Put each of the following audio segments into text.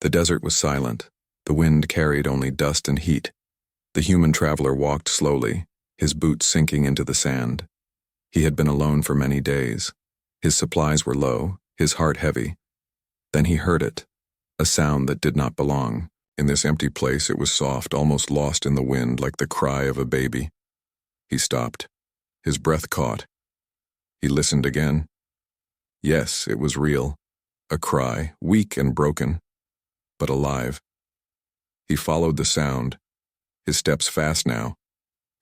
The desert was silent. The wind carried only dust and heat. The human traveler walked slowly, his boots sinking into the sand. He had been alone for many days. His supplies were low, his heart heavy. Then he heard it, a sound that did not belong. In this empty place it was soft, almost lost in the wind, like the cry of a baby. He stopped. His breath caught. He listened again. Yes, it was real. A cry, weak and broken, but alive. He followed the sound, his steps fast now,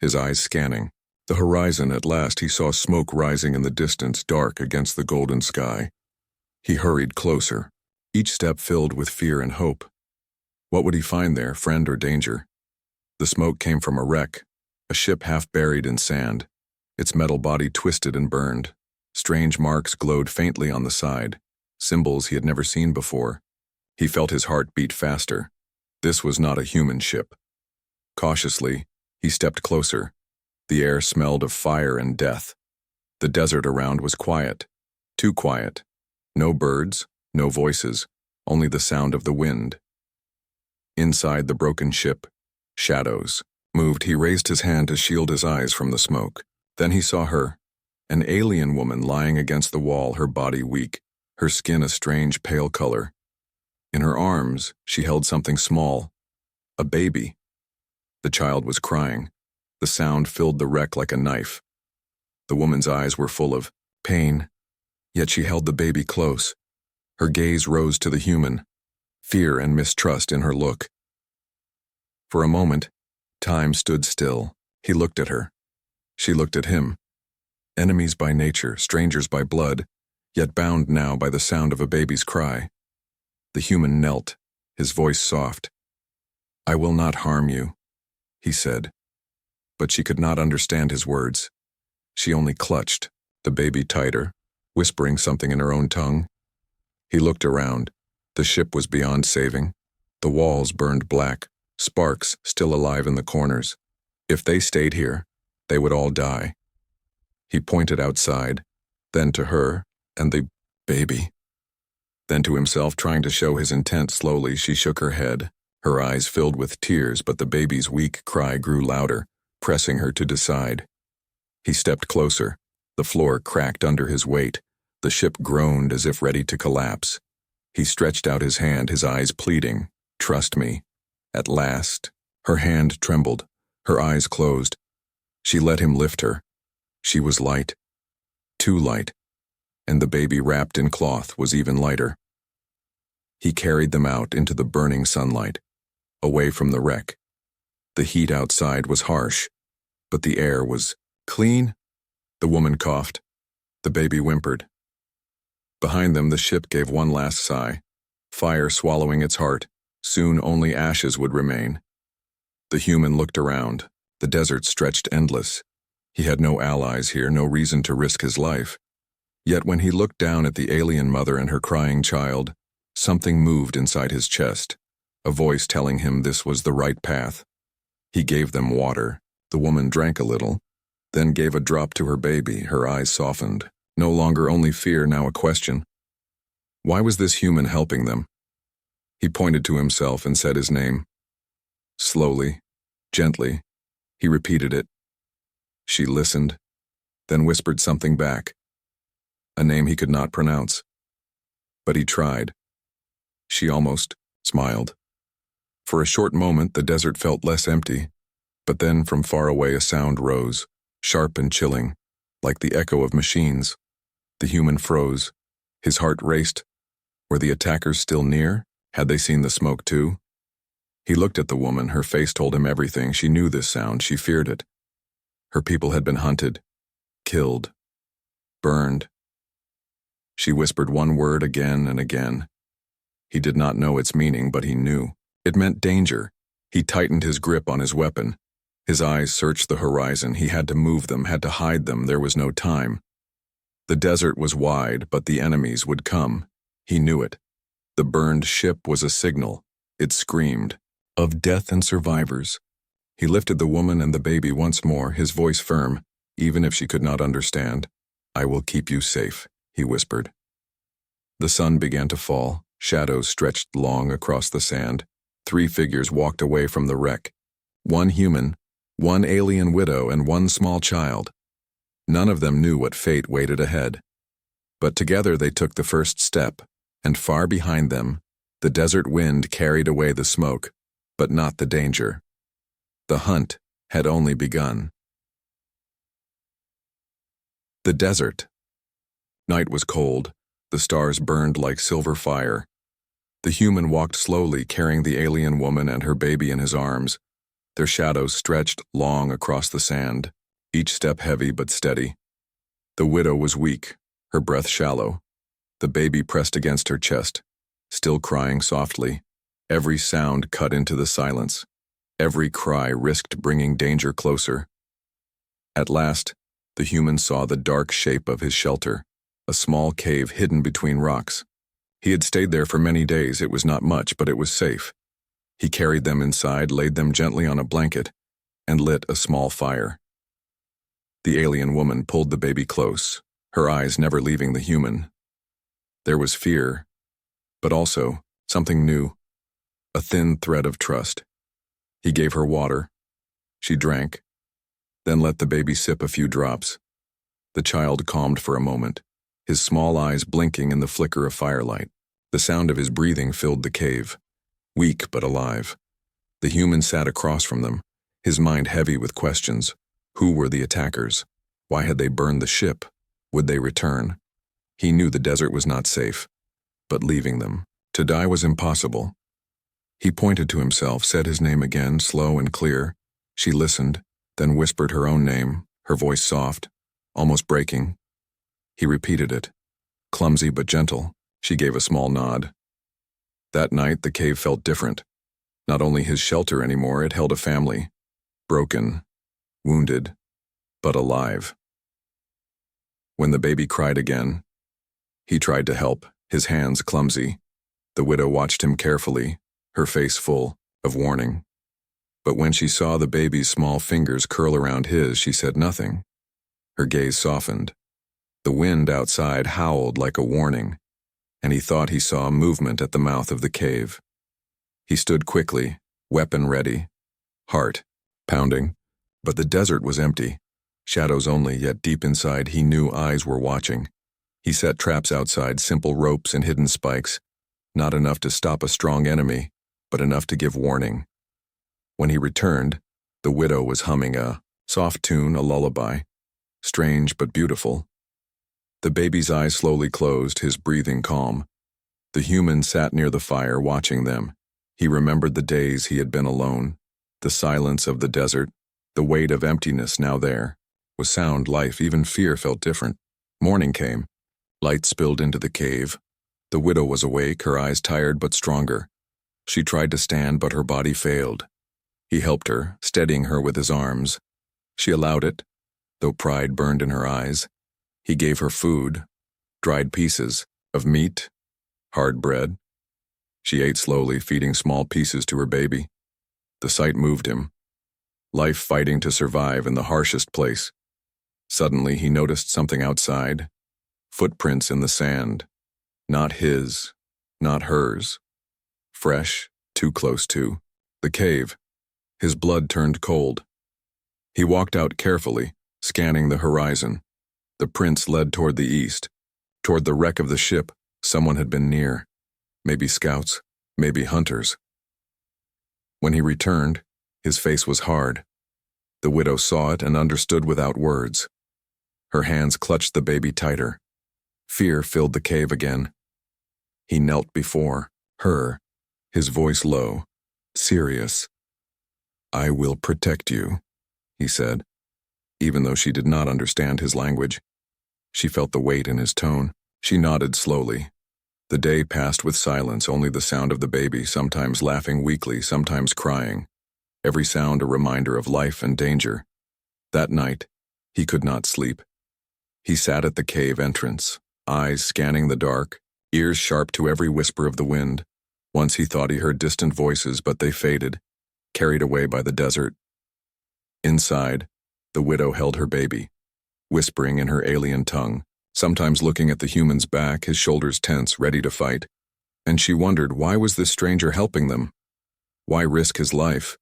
his eyes scanning. The horizon, at last he saw smoke rising in the distance, dark against the golden sky. He hurried closer, each step filled with fear and hope. What would he find there, friend or danger? The smoke came from a wreck, a ship half buried in sand, its metal body twisted and burned. Strange marks glowed faintly on the side, symbols he had never seen before. He felt his heart beat faster. This was not a human ship. Cautiously, he stepped closer. The air smelled of fire and death. The desert around was quiet, too quiet. No birds, no voices, only the sound of the wind. Inside the broken ship, shadows moved. He raised his hand to shield his eyes from the smoke. Then he saw her, an alien woman lying against the wall, her body weak, her skin a strange pale color. In her arms, she held something small, a baby. The child was crying. The sound filled the wreck like a knife. The woman's eyes were full of pain, yet she held the baby close. Her gaze rose to the human, fear and mistrust in her look. For a moment, time stood still. He looked at her. She looked at him. Enemies by nature, strangers by blood, yet bound now by the sound of a baby's cry. The human knelt, his voice soft. "I will not harm you," he said. But she could not understand his words. She only clutched the baby tighter, whispering something in her own tongue. He looked around. The ship was beyond saving. The walls burned black, sparks still alive in the corners. If they stayed here, they would all die. He pointed outside, then to her and the baby. Then to himself, trying to show his intent slowly. She shook her head, her eyes filled with tears, but the baby's weak cry grew louder, pressing her to decide. He stepped closer. The floor cracked under his weight. The ship groaned as if ready to collapse. He stretched out his hand, his eyes pleading, "Trust me." At last, her hand trembled, her eyes closed. She let him lift her. She was light, too light, and the baby wrapped in cloth was even lighter. He carried them out into the burning sunlight, away from the wreck. The heat outside was harsh, but the air was clean. The woman coughed. The baby whimpered. Behind them, the ship gave one last sigh, fire swallowing its heart. Soon only ashes would remain. The human looked around. The desert stretched endless. He had no allies here, no reason to risk his life. Yet when he looked down at the alien mother and her crying child, something moved inside his chest, a voice telling him this was the right path. He gave them water. The woman drank a little, then gave a drop to her baby. Her eyes softened. No longer only fear, now a question. Why was this human helping them? He pointed to himself and said his name. Slowly, gently, he repeated it. She listened, then whispered something back, a name he could not pronounce. But he tried. She almost smiled. For a short moment, the desert felt less empty, but then from far away a sound rose, sharp and chilling, like the echo of machines. The human froze. His heart raced. Were the attackers still near? Had they seen the smoke too? He looked at the woman. Her face told him everything. She knew this sound. She feared it. Her people had been hunted, killed, burned. She whispered one word again and again. He did not know its meaning, but he knew. It meant danger. He tightened his grip on his weapon. His eyes searched the horizon. He had to move them, had to hide them. There was no time. The desert was wide, but the enemies would come. He knew it. The burned ship was a signal. It screamed of death and survivors. He lifted the woman and the baby once more, his voice firm, even if she could not understand. "I will keep you safe," he whispered. The sun began to fall. Shadows stretched long across the sand. 3 figures walked away from the wreck. 1 human, 1 alien widow, and 1 small child. None of them knew what fate waited ahead. But together they took the first step, and far behind them, the desert wind carried away the smoke, but not the danger. The hunt had only begun. The desert. Night was cold. The stars burned like silver fire. The human walked slowly, carrying the alien woman and her baby in his arms. Their shadows stretched long across the sand, each step heavy but steady. The widow was weak, her breath shallow. The baby pressed against her chest, still crying softly. Every sound cut into the silence. Every cry risked bringing danger closer. At last, the human saw the dark shape of his shelter, a small cave hidden between rocks. He had stayed there for many days. It was not much, but it was safe. He carried them inside, laid them gently on a blanket, and lit a small fire. The alien woman pulled the baby close, her eyes never leaving the human. There was fear, but also something new, a thin thread of trust. He gave her water. She drank, then let the baby sip a few drops. The child calmed for a moment, his small eyes blinking in the flicker of firelight. The sound of his breathing filled the cave, weak but alive. The human sat across from them, his mind heavy with questions. Who were the attackers? Why had they burned the ship? Would they return? He knew the desert was not safe, but leaving them to die was impossible. He pointed to himself, said his name again, slow and clear. She listened, then whispered her own name, her voice soft, almost breaking. He repeated it, clumsy but gentle. She gave a small nod. That night, the cave felt different. Not only his shelter anymore, it held a family. Broken, wounded, but alive. When the baby cried again, he tried to help, his hands clumsy. The widow watched him carefully, her face full of warning. But when she saw the baby's small fingers curl around his, she said nothing. Her gaze softened. The wind outside howled like a warning, and he thought he saw movement at the mouth of the cave. He stood quickly, weapon ready, heart pounding, but the desert was empty. Shadows only, yet deep inside he knew eyes were watching. He set traps outside, simple ropes and hidden spikes, not enough to stop a strong enemy, but enough to give warning. When he returned, the widow was humming a soft tune, a lullaby, strange but beautiful. The baby's eyes slowly closed, his breathing calm. The human sat near the fire, watching them. He remembered the days he had been alone, the silence of the desert, the weight of emptiness now there. With sound, life, even fear felt different. Morning came. Light spilled into the cave. The widow was awake, her eyes tired but stronger. She tried to stand, but her body failed. He helped her, steadying her with his arms. She allowed it, though pride burned in her eyes. He gave her food, dried pieces of meat, hard bread. She ate slowly, feeding small pieces to her baby. The sight moved him. Life fighting to survive in the harshest place. Suddenly he noticed something outside. Footprints in the sand. Not his, not hers. Fresh, too close to. The cave. His blood turned cold. He walked out carefully, scanning the horizon. The prints led toward the east, toward the wreck of the ship. Someone had been near. Maybe scouts, maybe hunters. When he returned, his face was hard. The widow saw it and understood without words. Her hands clutched the baby tighter. Fear filled the cave again. He knelt before her, his voice low, serious. "I will protect you," he said, even though she did not understand his language. She felt the weight in his tone. She nodded slowly. The day passed with silence, only the sound of the baby, sometimes laughing weakly, sometimes crying. Every sound a reminder of life and danger. That night, he could not sleep. He sat at the cave entrance, eyes scanning the dark, ears sharp to every whisper of the wind. Once he thought he heard distant voices, but they faded, carried away by the desert. Inside, the widow held her baby, whispering in her alien tongue, sometimes looking at the human's back, his shoulders tense, ready to fight. and she wondered why was this stranger helping them? Why risk his life?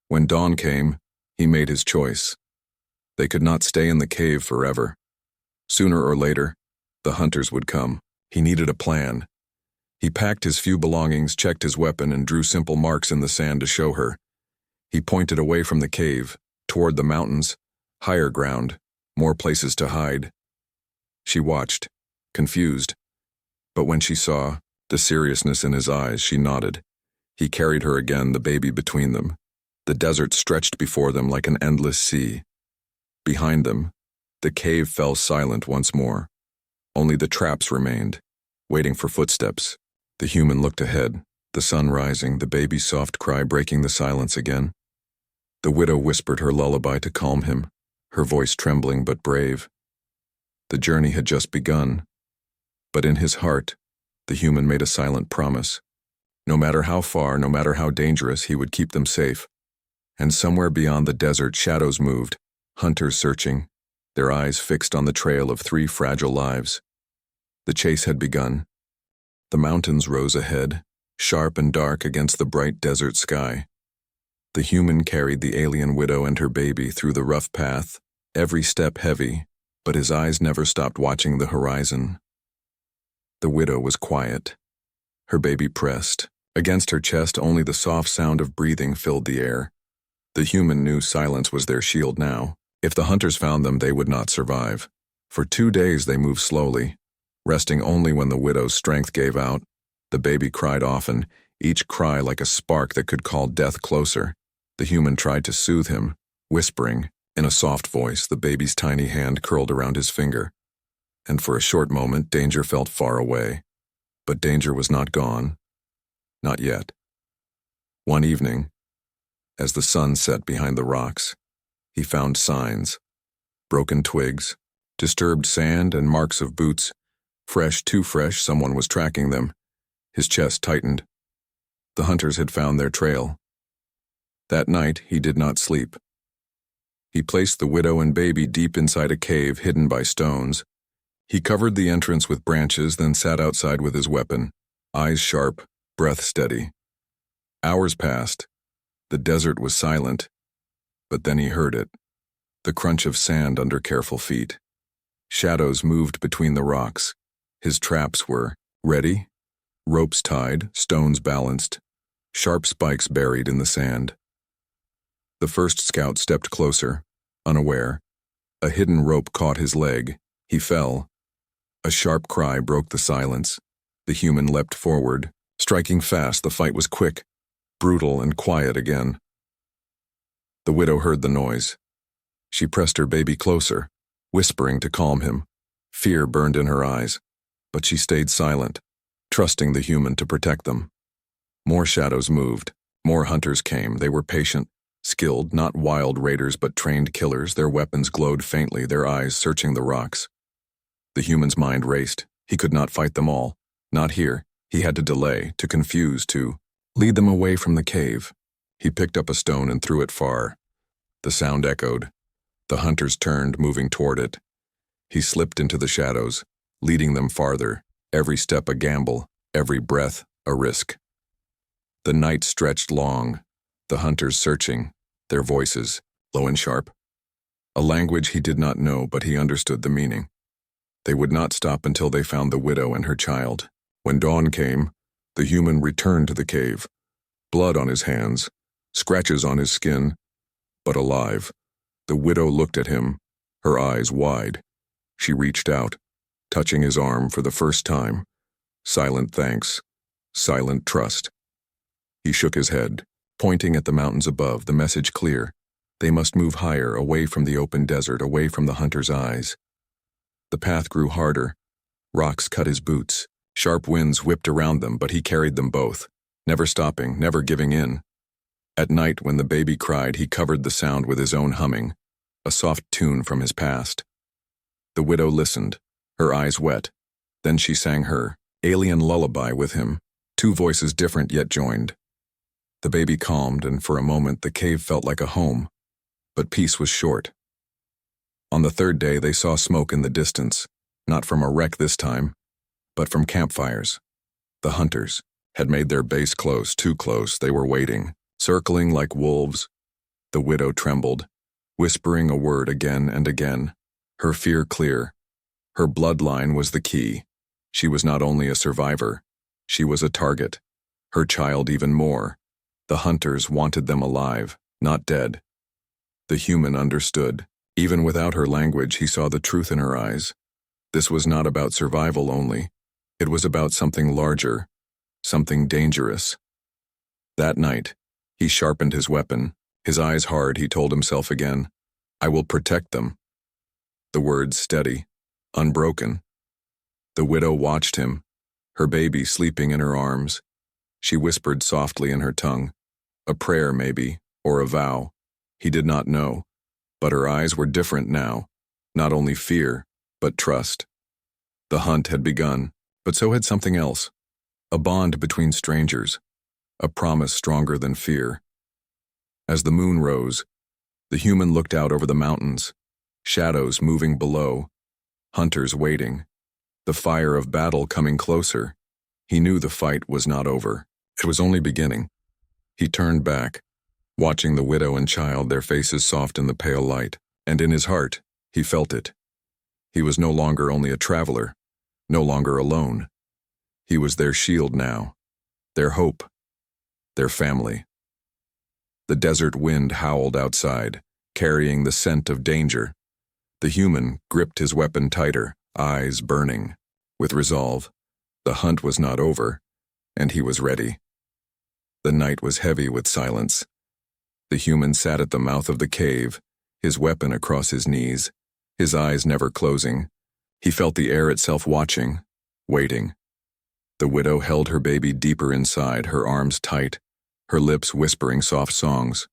When dawn came, he made his choice. They could not stay in the cave forever. Sooner or later, the hunters would come. He needed a plan. He packed his few belongings, checked his weapon, and drew simple marks in the sand to show her. He pointed away from the cave, toward the mountains, higher ground, more places to hide. She watched, confused. But when she saw the seriousness in his eyes, she nodded. He carried her again, the baby between them. The desert stretched before them like an endless sea. Behind them, the cave fell silent once more. Only the traps remained, waiting for footsteps. The human looked ahead, the sun rising, the baby's soft cry breaking the silence again. The widow whispered her lullaby to calm him, her voice trembling but brave. The journey had just begun, but in his heart, the human made a silent promise. No matter how far, no matter how dangerous, he would keep them safe. And somewhere beyond the desert, shadows moved, hunters searching, their eyes fixed on the trail of 3 fragile lives. The chase had begun. The mountains rose ahead, sharp and dark against the bright desert sky. The human carried the alien widow and her baby through the rough path, every step heavy, but his eyes never stopped watching the horizon. The widow was quiet. Her baby pressed. Against her chest, only the soft sound of breathing filled the air. The human knew silence was their shield now. If the hunters found them, they would not survive. For 2 days they moved slowly, resting only when the widow's strength gave out. The baby cried often, each cry like a spark that could call death closer. The human tried to soothe him, whispering, in a soft voice, the baby's tiny hand curled around his finger. And for a short moment, danger felt far away. But danger was not gone. Not yet. One evening, as the sun set behind the rocks, he found signs. Broken twigs, disturbed sand, and marks of boots. Fresh, too fresh, someone was tracking them. His chest tightened. The hunters had found their trail. That night, he did not sleep. He placed the widow and baby deep inside a cave hidden by stones. He covered the entrance with branches, then sat outside with his weapon, eyes sharp, breath steady. Hours passed. The desert was silent, but then he heard it, the crunch of sand under careful feet. Shadows moved between the rocks. His traps were ready, ropes tied, stones balanced, sharp spikes buried in the sand. The first scout stepped closer, unaware. A hidden rope caught his leg. He fell. A sharp cry broke the silence. The human leapt forward, striking fast. The fight was quick, brutal, and quiet again. The widow heard the noise. She pressed her baby closer, whispering to calm him. Fear burned in her eyes, but she stayed silent, trusting the human to protect them. More shadows moved. More hunters came. They were patient, skilled, not wild raiders but trained killers. Their weapons glowed faintly, their eyes searching the rocks. The human's mind raced. He could not fight them all. Not here. He had to delay, to confuse, to lead them away from the cave. He picked up a stone and threw it far. The sound echoed. The hunters turned, moving toward it. He slipped into the shadows, leading them farther, every step a gamble, every breath a risk. The night stretched long, the hunters searching, their voices, low and sharp. A language he did not know, but he understood the meaning. They would not stop until they found the widow and her child. When dawn came, the human returned to the cave, blood on his hands, scratches on his skin, but alive. The widow looked at him, her eyes wide. She reached out, touching his arm for the first time. Silent thanks, silent trust. He shook his head, pointing at the mountains above, the message clear. They must move higher, away from the open desert, away from the hunter's eyes. The path grew harder. Rocks cut his boots. Sharp winds whipped around them, but he carried them both, never stopping, never giving in. At night, when the baby cried, he covered the sound with his own humming, a soft tune from his past. The widow listened, her eyes wet. Then she sang her alien lullaby with him, 2 voices different yet joined. The baby calmed, and for a moment the cave felt like a home, but peace was short. On the 3rd day, they saw smoke in the distance, not from a wreck this time, but from campfires. The hunters had made their base close, too close. They were waiting, circling like wolves. The widow trembled, whispering a word again and again, her fear clear. Her bloodline was the key. She was not only a survivor, she was a target. Her child even more. The hunters wanted them alive, not dead. The human understood. Even without her language, he saw the truth in her eyes. This was not about survival only. It was about something larger, something dangerous. That night, he sharpened his weapon. His eyes hard, he told himself again, "I will protect them." The words steady, unbroken. The widow watched him, her baby sleeping in her arms. She whispered softly in her tongue, a prayer maybe, or a vow. He did not know, but her eyes were different now, not only fear, but trust. The hunt had begun, but so had something else, a bond between strangers, a promise stronger than fear. As the moon rose, the human looked out over the mountains, shadows moving below, hunters waiting, the fire of battle coming closer. He knew the fight was not over. It was only beginning. He turned back, watching the widow and child, their faces soft in the pale light, and in his heart, he felt it. He was no longer only a traveler, no longer alone. He was their shield now, their hope, their family. The desert wind howled outside, carrying the scent of danger. The human gripped his weapon tighter, eyes burning, with resolve. The hunt was not over, and he was ready. The night was heavy with silence. The human sat at the mouth of the cave, his weapon across his knees, his eyes never closing. He felt the air itself watching, waiting. The widow held her baby deeper inside, her arms tight, her lips whispering soft songs.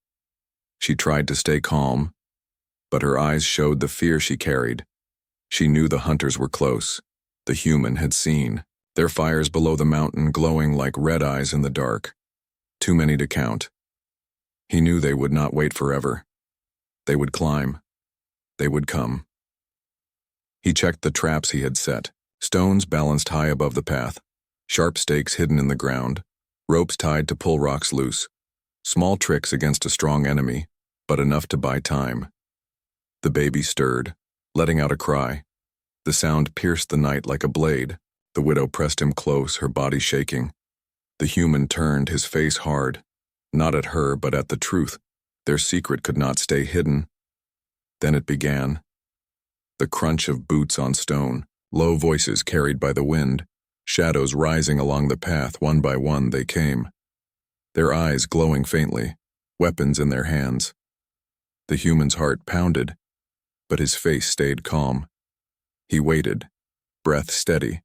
She tried to stay calm, but her eyes showed the fear she carried. She knew the hunters were close. The human had seen, their fires below the mountain glowing like red eyes in the dark. Too many to count. He knew they would not wait forever. They would climb. They would come. He checked the traps he had set, stones balanced high above the path, sharp stakes hidden in the ground, ropes tied to pull rocks loose. Small tricks against a strong enemy, but enough to buy time. The baby stirred, letting out a cry. The sound pierced the night like a blade. The widow pressed him close, her body shaking. The human turned, his face hard, not at her but at the truth. Their secret could not stay hidden. Then it began. The crunch of boots on stone, low voices carried by the wind, shadows rising along the path. One by one they came, their eyes glowing faintly, weapons in their hands. The human's heart pounded, but his face stayed calm. He waited, breath steady,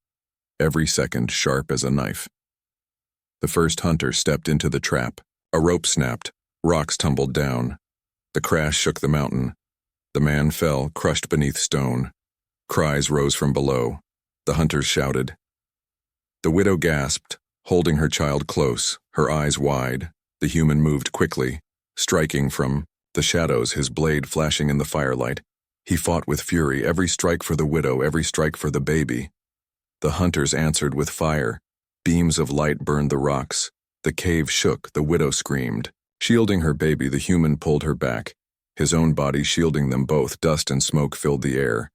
every second sharp as a knife. The first hunter stepped into the trap. A rope snapped, rocks tumbled down. The crash shook the mountain. The man fell, crushed beneath stone. Cries rose from below. The hunters shouted. The widow gasped, holding her child close, her eyes wide. The human moved quickly, striking from the shadows, his blade flashing in the firelight. He fought with fury, every strike for the widow, every strike for the baby. The hunters answered with fire. Beams of light burned the rocks. The cave shook, the widow screamed. Shielding her baby, the human pulled her back, his own body shielding them both. Dust and smoke filled the air.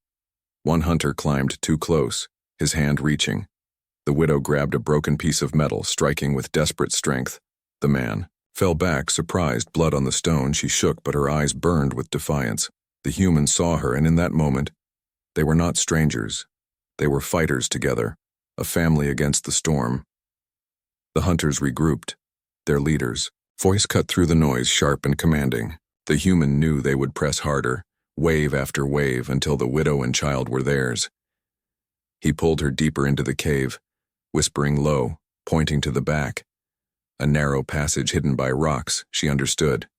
One hunter climbed too close, his hand reaching. The widow grabbed a broken piece of metal, striking with desperate strength. The man fell back, surprised, blood on the stone. She shook, but her eyes burned with defiance. The human saw her, and in that moment, they were not strangers. They were fighters together, a family against the storm. The hunters regrouped, their leaders. Voice cut through the noise, sharp and commanding. The human knew they would press harder, wave after wave, until the widow and child were theirs. He pulled her deeper into the cave, whispering low, pointing to the back. A narrow passage hidden by rocks, she understood.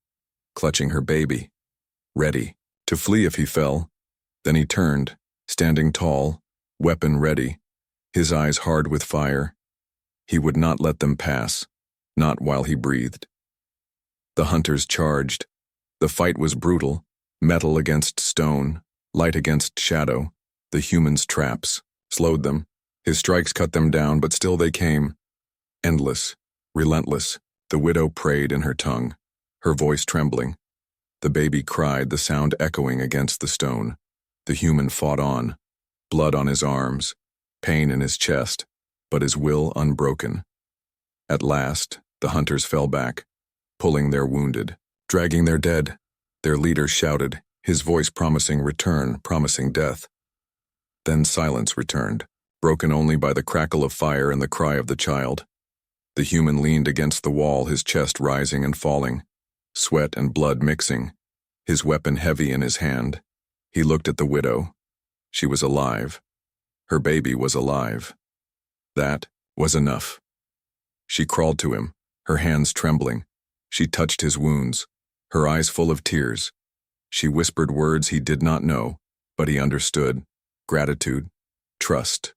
Clutching her baby, ready to flee if he fell. Then he turned, standing tall, weapon ready, his eyes hard with fire. He would not let them pass, not while he breathed. The hunters charged. The fight was brutal, metal against stone, light against shadow. The human's traps slowed them. His strikes cut them down, but still they came. Endless, relentless, the widow prayed in her tongue, her voice trembling. The baby cried, the sound echoing against the stone. The human fought on, blood on his arms, pain in his chest, but his will unbroken. At last, the hunters fell back, pulling their wounded, dragging their dead. Their leader shouted, his voice promising return, promising death. Then silence returned, broken only by the crackle of fire and the cry of the child. The human leaned against the wall, his chest rising and falling, sweat and blood mixing, his weapon heavy in his hand. He looked at the widow. She was alive. Her baby was alive. That was enough. She crawled to him, her hands trembling. She touched his wounds, her eyes full of tears. She whispered words he did not know, but he understood. Gratitude, trust,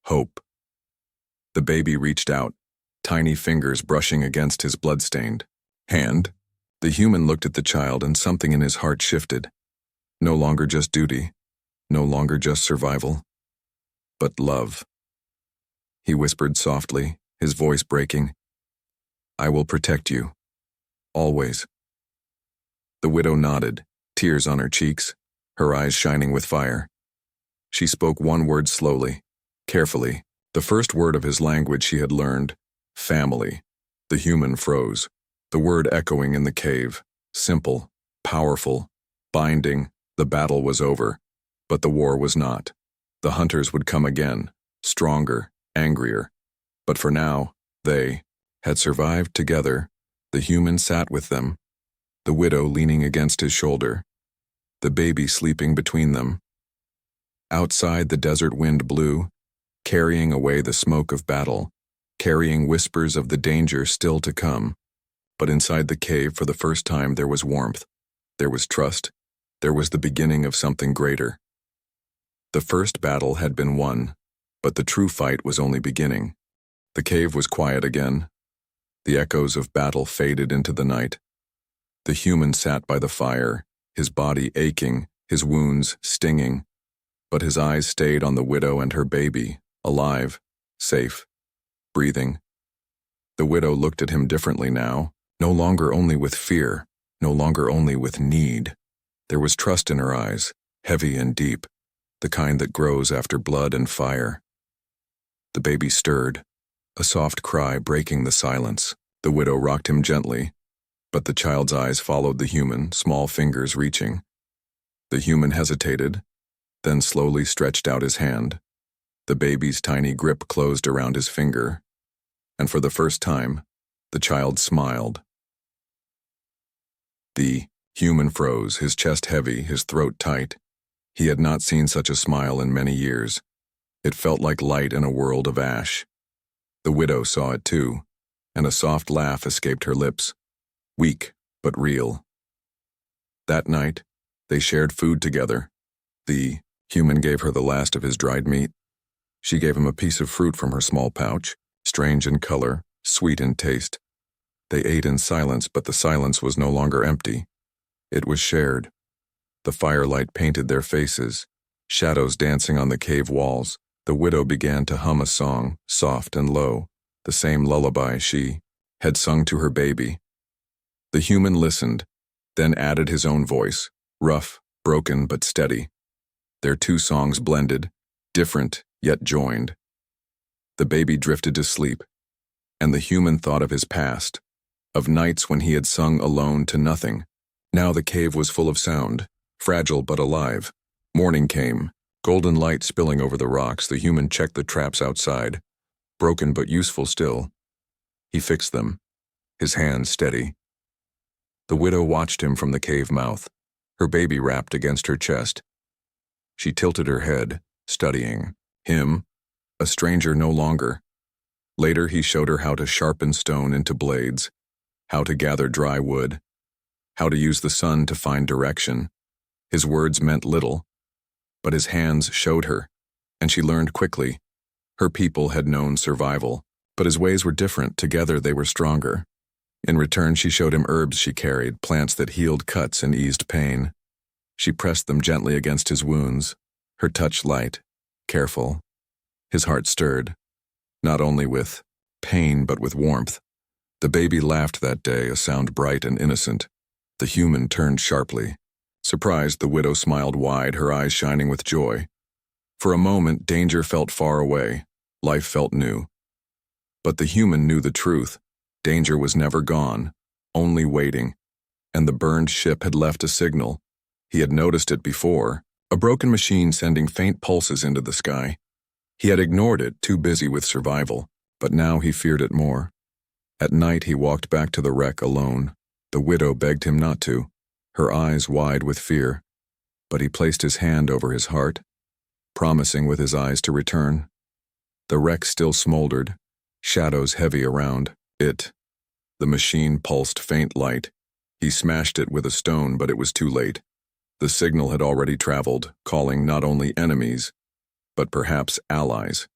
hope. The baby reached out, tiny fingers brushing against his blood-stained hand. The human looked at the child and something in his heart shifted. No longer just duty, no longer just survival, but love. He whispered softly, his voice breaking, "I will protect you, always." The widow nodded, tears on her cheeks, her eyes shining with fire. She spoke one word slowly, carefully, the first word of his language she had learned, family. The human froze, the word echoing in the cave, simple, powerful, binding. The battle was over, but the war was not. The hunters would come again, stronger, angrier. But for now, they had survived together. The human sat with them, the widow leaning against his shoulder, the baby sleeping between them. Outside, the desert wind blew, carrying away the smoke of battle, carrying whispers of the danger still to come. But inside the cave, for the first time, there was warmth, there was trust, there was the beginning of something greater. The first battle had been won, but the true fight was only beginning. The cave was quiet again. The echoes of battle faded into the night. The human sat by the fire, his body aching, his wounds stinging, but his eyes stayed on the widow and her baby, alive, safe, breathing. The widow looked at him differently now, no longer only with fear, no longer only with need. There was trust in her eyes, heavy and deep, the kind that grows after blood and fire. The baby stirred, a soft cry breaking the silence. The widow rocked him gently, but the child's eyes followed the human, small fingers reaching. The human hesitated, then slowly stretched out his hand. The baby's tiny grip closed around his finger, and for the first time, the child smiled. The human froze, his chest heavy, his throat tight. He had not seen such a smile in many years. It felt like light in a world of ash. The widow saw it too, and a soft laugh escaped her lips, weak but real. That night, they shared food together. The human gave her the last of his dried meat. She gave him a piece of fruit from her small pouch, strange in color, sweet in taste. They ate in silence, but the silence was no longer empty. It was shared. The firelight painted their faces, shadows dancing on the cave walls. The widow began to hum a song, soft and low, the same lullaby she had sung to her baby. The human listened, then added his own voice, rough, broken but steady. Their two songs blended, different yet joined. The baby drifted to sleep, and the human thought of his past, of nights when he had sung alone to nothing. Now the cave was full of sound, fragile but alive. Morning came, golden light spilling over the rocks. The human checked the traps outside, broken but useful still. He fixed them, his hands steady. The widow watched him from the cave mouth, her baby wrapped against her chest. She tilted her head, studying him, a stranger no longer. Later he showed her how to sharpen stone into blades, how to gather dry wood, how to use the sun to find direction. His words meant little, but his hands showed her, and she learned quickly. Her people had known survival, but his ways were different. Together they were stronger. In return, she showed him herbs she carried, plants that healed cuts and eased pain. She pressed them gently against his wounds, her touch light, careful. His heart stirred, not only with pain but with warmth. The baby laughed that day, a sound bright and innocent. The human turned sharply. Surprised, the widow smiled wide, her eyes shining with joy. For a moment, danger felt far away. Life felt new. But the human knew the truth. Danger was never gone, only waiting. And the burned ship had left a signal. He had noticed it before, a broken machine sending faint pulses into the sky. He had ignored it, too busy with survival, but now he feared it more. At night he walked back to the wreck alone. The widow begged him not to, her eyes wide with fear. But he placed his hand over his heart, promising with his eyes to return. The wreck still smoldered, shadows heavy around it. The machine pulsed faint light. He smashed it with a stone, but it was too late. The signal had already traveled, calling not only enemies, but perhaps allies.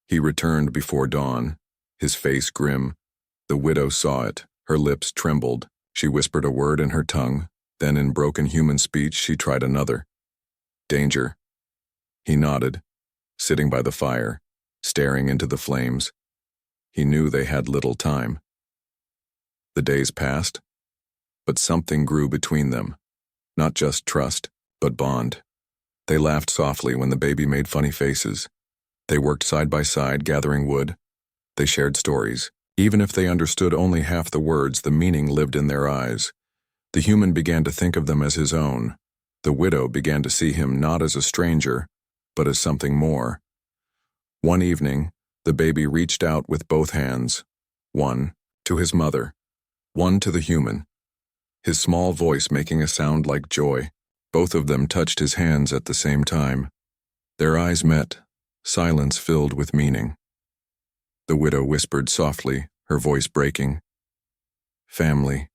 He returned before dawn, his face grim. The widow saw it. Her lips trembled. She whispered a word in her tongue. Then in broken human speech she tried another. Danger. He nodded, sitting by the fire, staring into the flames. He knew they had little time. The days passed, but something grew between them. Not just trust, but bond. They laughed softly when the baby made funny faces. They worked side by side, gathering wood. They shared stories. Even if they understood only half the words, the meaning lived in their eyes. The human began to think of them as his own. The widow began to see him not as a stranger, but as something more. One evening, the baby reached out with both hands. One to his mother, one to the human. His small voice making a sound like joy. Both of them touched his hands at the same time. Their eyes met, silence filled with meaning. The widow whispered softly, her voice breaking. Family,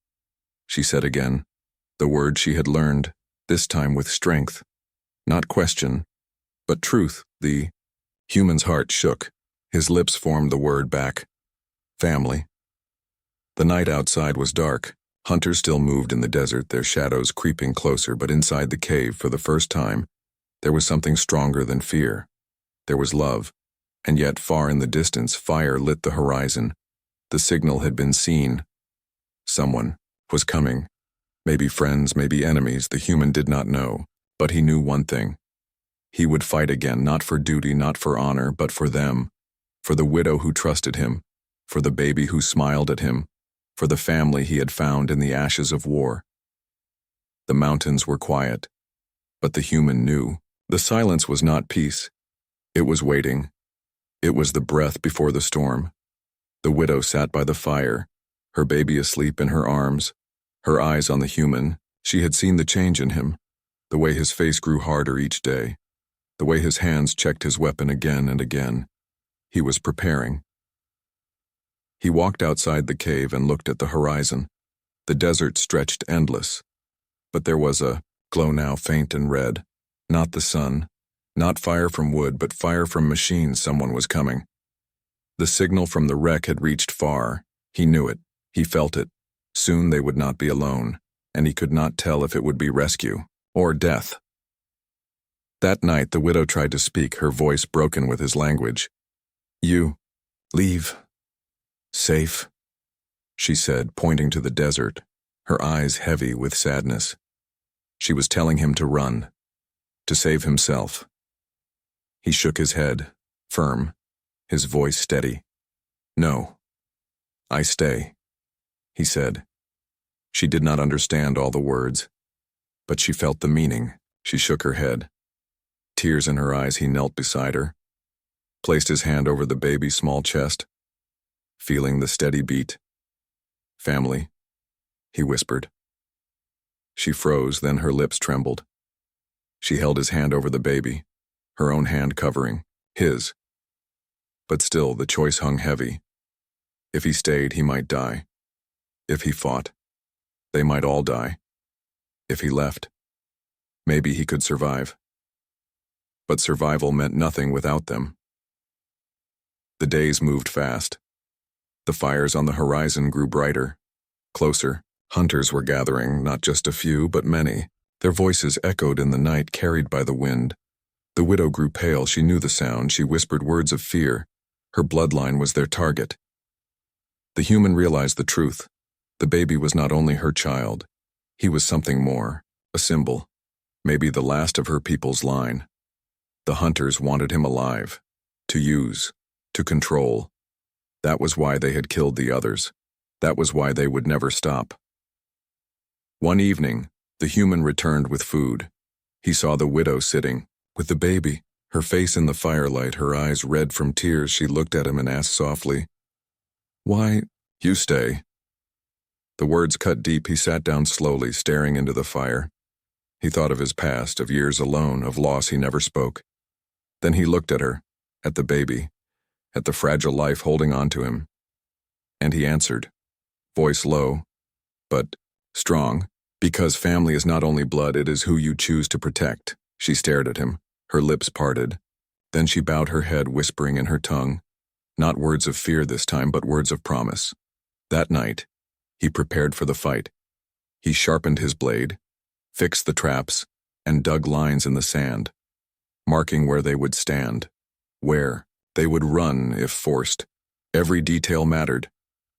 she said again, the word she had learned, this time with strength. Not question, but truth. The human's heart shook. His lips formed the word back. Family. The night outside was dark. Hunters still moved in the desert, their shadows creeping closer, but inside the cave, for the first time, there was something stronger than fear. There was love, and yet far in the distance, fire lit the horizon. The signal had been seen. Someone was coming. Maybe friends, maybe enemies, the human did not know, but he knew one thing. He would fight again, not for duty, not for honor, but for them, for the widow who trusted him, for the baby who smiled at him, for the family he had found in the ashes of war. The mountains were quiet, but the human knew. The silence was not peace. It was waiting. It was the breath before the storm. The widow sat by the fire, her baby asleep in her arms, her eyes on the human. She had seen the change in him, the way his face grew harder each day, the way his hands checked his weapon again and again. He was preparing. He walked outside the cave and looked at the horizon. The desert stretched endless, but there was a glow now faint and red. Not the sun, not fire from wood, but fire from machines. Someone was coming. The signal from the wreck had reached far. He knew it. He felt it. Soon they would not be alone, and he could not tell if it would be rescue or death. That night the widow tried to speak, her voice broken with his language. You leave. Safe, she said, pointing to the desert, her eyes heavy with sadness. She was telling him to run, to save himself. He shook his head, firm, his voice steady. No, I stay, he said. She did not understand all the words, but she felt the meaning. She shook her head. Tears in her eyes, he knelt beside her, placed his hand over the baby's small chest, feeling the steady beat. Family, he whispered. She froze, then her lips trembled. She held his hand over the baby, her own hand covering his. But still, the choice hung heavy. If he stayed, he might die. If he fought, they might all die. If he left, maybe he could survive. But survival meant nothing without them. The days moved fast. The fires on the horizon grew brighter, closer. Hunters were gathering, not just a few, but many. Their voices echoed in the night, carried by the wind. The widow grew pale. She knew the sound. She whispered words of fear. Her bloodline was their target. The human realized the truth. The baby was not only her child. He was something more, a symbol, maybe the last of her people's line. The hunters wanted him alive, to use, to control. That was why they had killed the others. That was why they would never stop. One evening, the human returned with food. He saw the widow sitting, with the baby, her face in the firelight, her eyes red from tears. She looked at him and asked softly, "Why, you stay?" The words cut deep. He sat down slowly, staring into the fire. He thought of his past, of years alone, of loss he never spoke. Then he looked at her, at the baby, at the fragile life holding on to him. And he answered, voice low, but strong, "Because family is not only blood, it is who you choose to protect." She stared at him, her lips parted. Then she bowed her head, whispering in her tongue, not words of fear this time, but words of promise. That night, he prepared for the fight. He sharpened his blade, fixed the traps, and dug lines in the sand, marking where they would stand, where they would run if forced. Every detail mattered.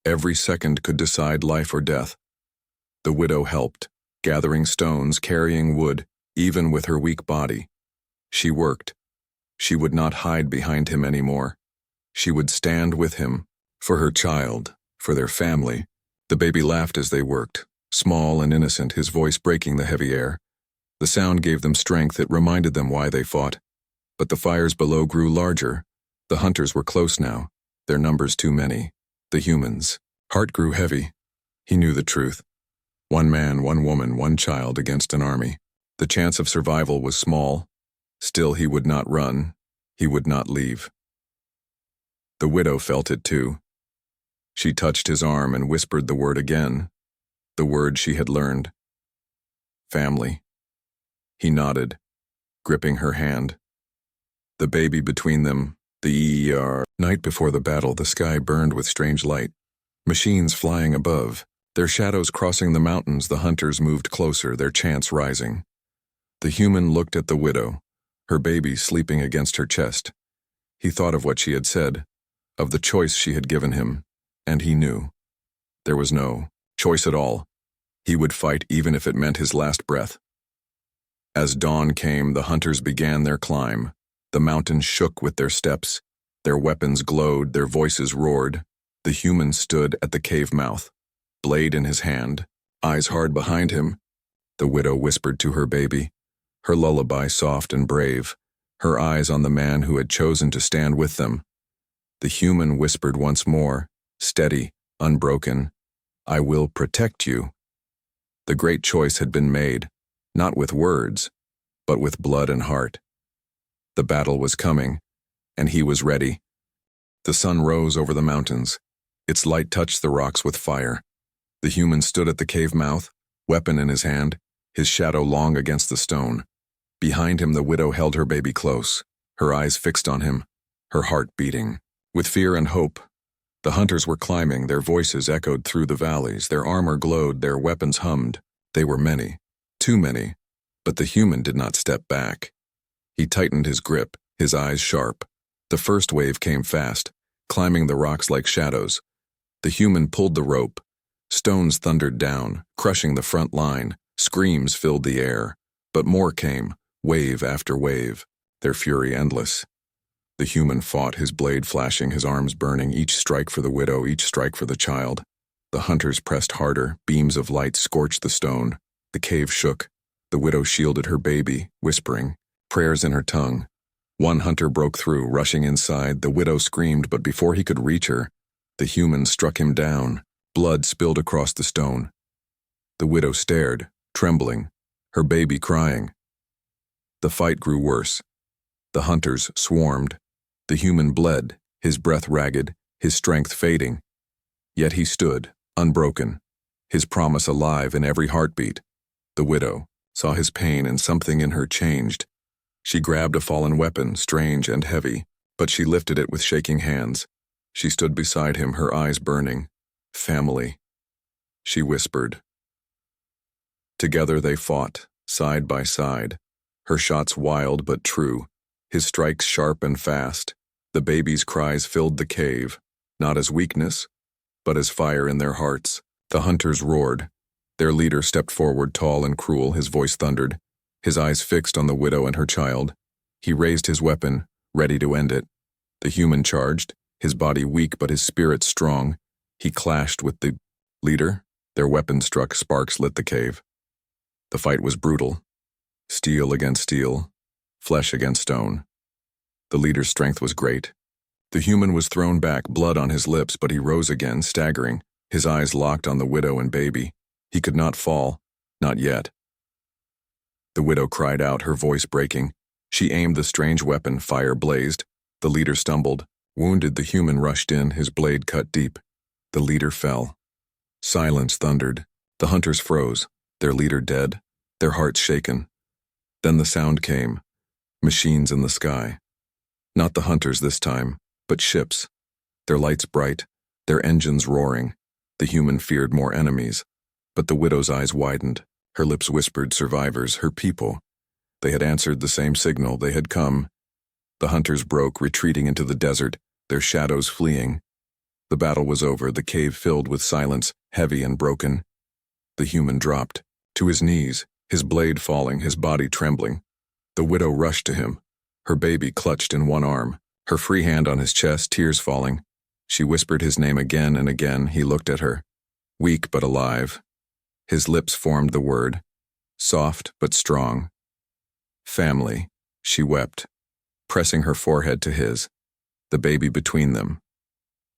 Every second could decide life or death. The widow helped, gathering stones, carrying wood, even with her weak body. She worked. She would not hide behind him anymore. She would stand with him, for her child, for their family. The baby laughed as they worked, small and innocent, his voice breaking the heavy air. The sound gave them strength. It reminded them why they fought. But the fires below grew larger. The hunters were close now, their numbers too many. The humans' heart grew heavy. He knew the truth. One man, one woman, one child against an army. The chance of survival was small. Still, he would not run. He would not leave. The widow felt it too. She touched his arm and whispered the word again, the word she had learned. Family. He nodded, gripping her hand. The baby between them, the night before the battle, the sky burned with strange light. Machines flying above, their shadows crossing the mountains. The hunters moved closer, their chants rising. The human looked at the widow, her baby sleeping against her chest. He thought of what she had said, of the choice she had given him, and he knew. There was no choice at all. He would fight even if it meant his last breath. As dawn came, the hunters began their climb. The mountains shook with their steps. Their weapons glowed, their voices roared. The human stood at the cave mouth, blade in his hand, eyes hard behind him. The widow whispered to her baby, her lullaby soft and brave, her eyes on the man who had chosen to stand with them. The human whispered once more, steady, unbroken, "I will protect you." The great choice had been made, not with words, but with blood and heart. The battle was coming, and he was ready. The sun rose over the mountains. Its light touched the rocks with fire. The human stood at the cave mouth, weapon in his hand, his shadow long against the stone. Behind him, the widow held her baby close, her eyes fixed on him, her heart beating. With fear and hope, the hunters were climbing, their voices echoed through the valleys, their armor glowed, their weapons hummed. They were many, too many, but the human did not step back. He tightened his grip, his eyes sharp. The first wave came fast, climbing the rocks like shadows. The human pulled the rope. Stones thundered down, crushing the front line. Screams filled the air. But more came, wave after wave, their fury endless. The human fought, his blade flashing, his arms burning, each strike for the widow, each strike for the child. The hunters pressed harder, beams of light scorched the stone. The cave shook. The widow shielded her baby, whispering, prayers in her tongue. One hunter broke through, rushing inside. The widow screamed, but before he could reach her, the human struck him down. Blood spilled across the stone. The widow stared, trembling, her baby crying. The fight grew worse. The hunters swarmed. The human bled, his breath ragged, his strength fading. Yet he stood, unbroken, his promise alive in every heartbeat. The widow saw his pain, and something in her changed. She grabbed a fallen weapon, strange and heavy, but she lifted it with shaking hands. She stood beside him, her eyes burning. Family, she whispered. Together they fought, side by side, her shots wild but true, his strikes sharp and fast. The baby's cries filled the cave, not as weakness, but as fire in their hearts. The hunters roared. Their leader stepped forward, tall and cruel, his voice thundered, his eyes fixed on the widow and her child. He raised his weapon, ready to end it. The human charged, his body weak but his spirit strong. He clashed with the leader. Their weapons struck, sparks lit the cave. The fight was brutal. Steel against steel, flesh against stone. The leader's strength was great. The human was thrown back, blood on his lips, but he rose again, staggering, his eyes locked on the widow and baby. He could not fall, not yet. The widow cried out, her voice breaking. She aimed the strange weapon, fire blazed. The leader stumbled. Wounded, the human rushed in, his blade cut deep. The leader fell. Silence thundered. The hunters froze, their leader dead, their hearts shaken. Then the sound came. Machines in the sky. Not the hunters this time, but ships. Their lights bright, their engines roaring. The human feared more enemies. But the widow's eyes widened. Her lips whispered, survivors, her people. They had answered the same signal. They had come. The hunters broke, retreating into the desert, their shadows fleeing. The battle was over, the cave filled with silence, heavy and broken. The human dropped, to his knees, his blade falling, his body trembling. The widow rushed to him, her baby clutched in one arm, her free hand on his chest, tears falling. She whispered his name again and again. He looked at her, weak but alive. His lips formed the word, soft but strong. Family, she wept, pressing her forehead to his, the baby between them.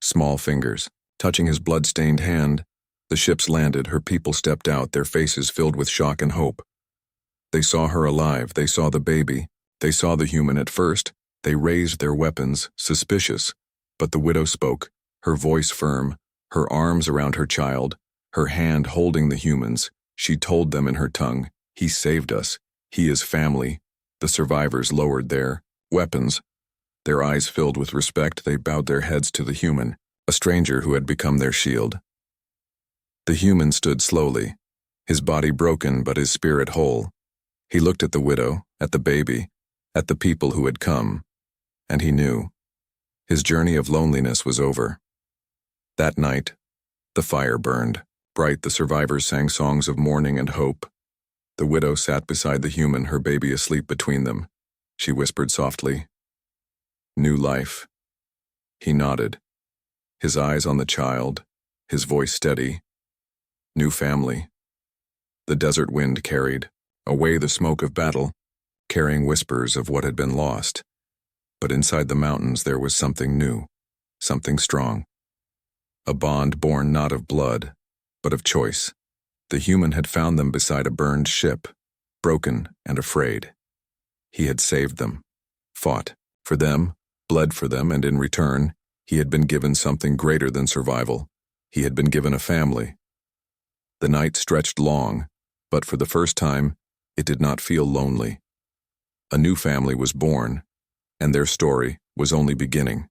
Small fingers, touching his blood-stained hand. The ships landed, her people stepped out, their faces filled with shock and hope. They saw her alive, they saw the baby, they saw the human at first. They raised their weapons, suspicious, but the widow spoke, her voice firm, her arms around her child, her hand holding the humans. She told them in her tongue, he saved us, he is family. The survivors lowered their weapons. Their eyes filled with respect, they bowed their heads to the human, a stranger who had become their shield. The human stood slowly, his body broken but his spirit whole. He looked at the widow, at the baby, at the people who had come, and he knew. His journey of loneliness was over. That night, the fire burned. Bright, the survivors sang songs of mourning and hope. The widow sat beside the human, her baby asleep between them. She whispered softly, "New life." He nodded, his eyes on the child, his voice steady. New family. The desert wind carried away the smoke of battle, carrying whispers of what had been lost. But inside the mountains there was something new, something strong. A bond born not of blood, but of choice. The human had found them beside a burned ship, broken and afraid. He had saved them, fought for them, bled for them, and in return, he had been given something greater than survival. He had been given a family. The night stretched long, but for the first time, it did not feel lonely. A new family was born, and their story was only beginning.